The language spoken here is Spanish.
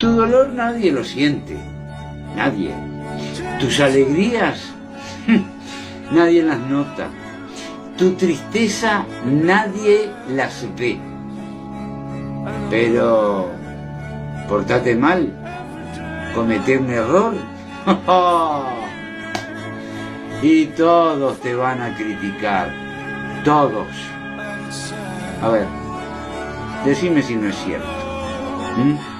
Tu dolor nadie lo siente, nadie. Tus alegrías, nadie las nota. Tu tristeza nadie las ve. Pero, portate mal, cometer un error, y todos te van a criticar, todos. A ver, decime si no es cierto.